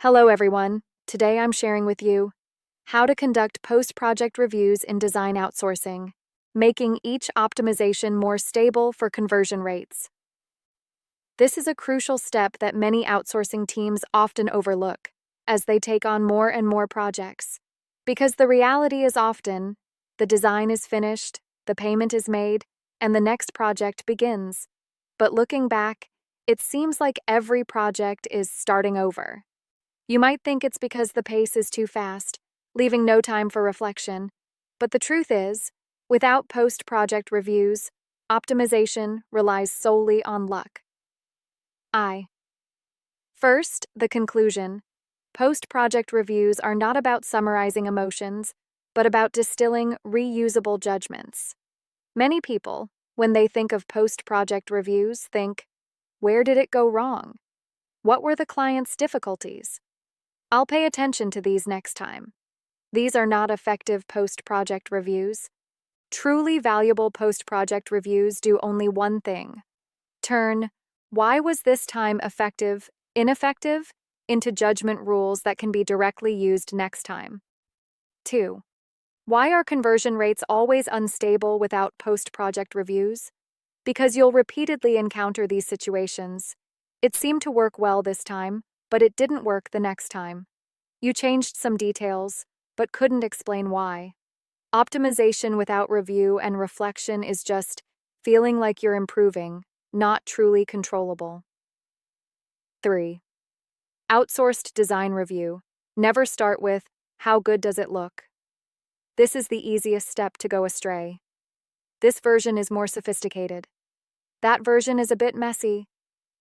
Hello everyone. Today I'm sharing with you how to conduct post-project reviews in design outsourcing, making each optimization more stable for conversion rates. This is a crucial step that many outsourcing teams often overlook as they take on more and more projects. Because the reality is often, the design is finished, the payment is made, and the next project begins. But looking back, it seems like every project is starting over. You might think it's because the pace is too fast, leaving no time for reflection. But the truth is, without post-project reviews, optimization relies solely on luck. First, the conclusion. Post-project reviews are not about summarizing emotions, but about distilling reusable judgments. Many people, when they think of post-project reviews, think, where did it go wrong? What were the client's difficulties? I'll pay attention to these next time. These are not effective post-project reviews. Truly valuable post-project reviews do only one thing: turn "why was this time ineffective into judgment rules that can be directly used next time." 2. Why are conversion rates always unstable without post-project reviews? Because you'll repeatedly encounter these situations. It seemed to work well this time, but it didn't work the next time. You changed some details, but couldn't explain why. Optimization without review and reflection is just feeling like you're improving, not truly controllable. 3. Outsourced design review. Never start with, how good does it look? This is the easiest step to go astray. This version is more sophisticated. That version is a bit messy.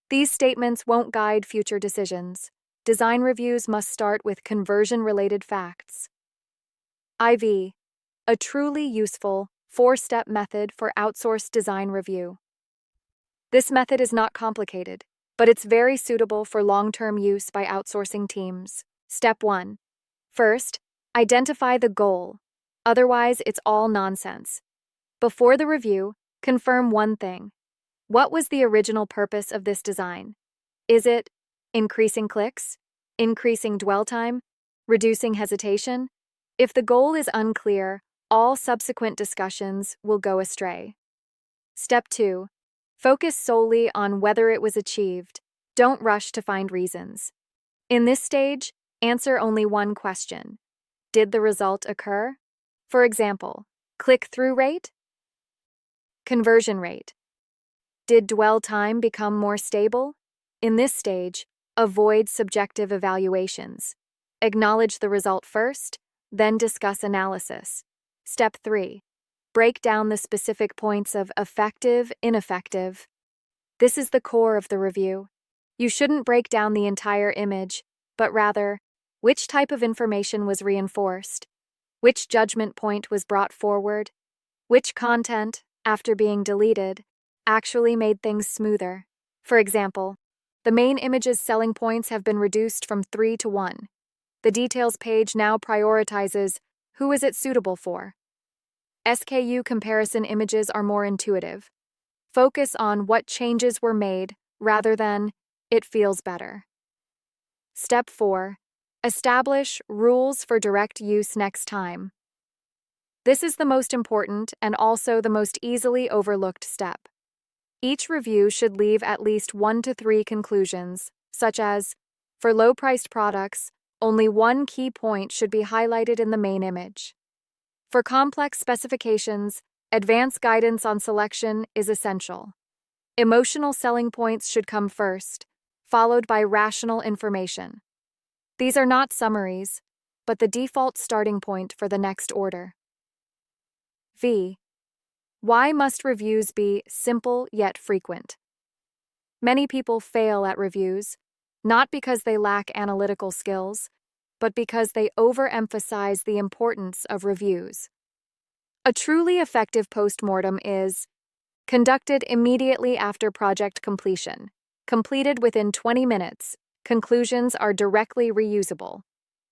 These statements won't guide future decisions. Design reviews must start with conversion-related facts. A truly useful, 4-step method for outsourced design review. This method is not complicated, but it's very suitable for long-term use by outsourcing teams. Step 1. First, identify the goal. Otherwise, it's all nonsense. Before the review, confirm one thing. What was the original purpose of this design? Is it increasing clicks? Increasing dwell time? Reducing hesitation? If the goal is unclear, all subsequent discussions will go astray. Step 2. Focus solely on whether it was achieved. Don't rush to find reasons. In this stage, answer only one question. Did the result occur? For example, click-through rate? Conversion rate. Did dwell time become more stable? In this stage, avoid subjective evaluations. Acknowledge the result first, then discuss analysis. Step 3. Break down the specific points of effective, ineffective. This is the core of the review. You shouldn't break down the entire image, but rather, which type of information was reinforced? Which judgment point was brought forward? Which content, after being deleted, actually made things smoother? For example, the main image's selling points have been reduced from 3 to 1. The details page now prioritizes who is it suitable for. SKU comparison images are more intuitive. Focus on what changes were made rather than it feels better. Step 4. Establish rules for direct use next time. This is the most important and also the most easily overlooked step. Each review should leave at least 1 to 3 conclusions, such as, for low-priced products, only one key point should be highlighted in the main image. For complex specifications, advanced guidance on selection is essential. Emotional selling points should come first, followed by rational information. These are not summaries, but the default starting point for the next order. Why must reviews be simple yet frequent? Many people fail at reviews, not because they lack analytical skills, but because they overemphasize the importance of reviews. A truly effective postmortem is conducted immediately after project completion, completed within 20 minutes. Conclusions are directly reusable.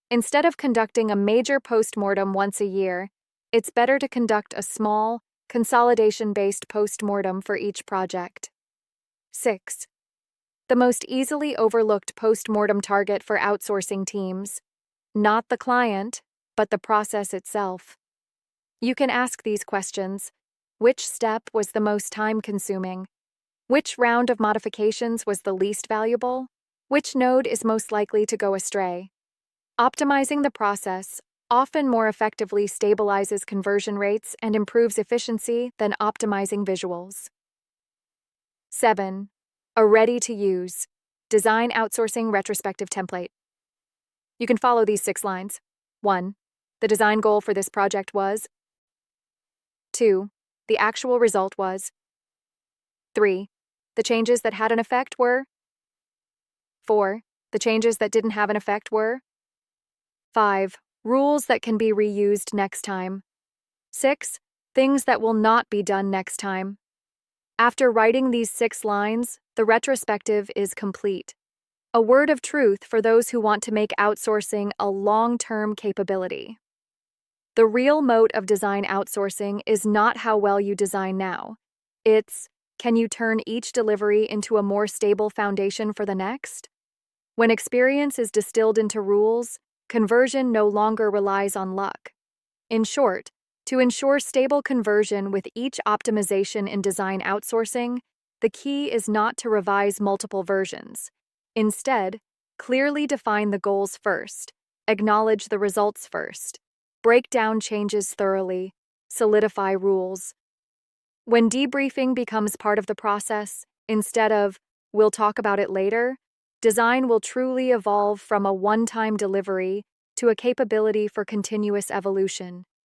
Instead of conducting a major postmortem once a year, it's better to conduct a small, consolidation-based postmortem for each project. 6. The most easily overlooked post-mortem target for outsourcing teams. Not the client, but the process itself. You can ask these questions. Which step was the most time-consuming? Which round of modifications was the least valuable? Which node is most likely to go astray? Optimizing the process often more effectively stabilizes conversion rates and improves efficiency than optimizing visuals. 7. A ready-to-use design outsourcing retrospective template. You can follow these 6 lines. 1. The design goal for this project was. 2. The actual result was. 3. The changes that had an effect were. 4. The changes that didn't have an effect were. 5. Rules that can be reused next time. 6. Things that will not be done next time. After writing these 6 lines, the retrospective is complete. A word of truth for those who want to make outsourcing a long-term capability. The real moat of design outsourcing is not how well you design now. It's, can you turn each delivery into a more stable foundation for the next? When experience is distilled into rules, conversion no longer relies on luck. In short, to ensure stable conversion with each optimization in design outsourcing, the key is not to revise multiple versions. Instead, clearly define the goals first, acknowledge the results first, break down changes thoroughly, solidify rules. When debriefing becomes part of the process, instead of, we'll talk about it later, design will truly evolve from a one-time delivery to a capability for continuous evolution.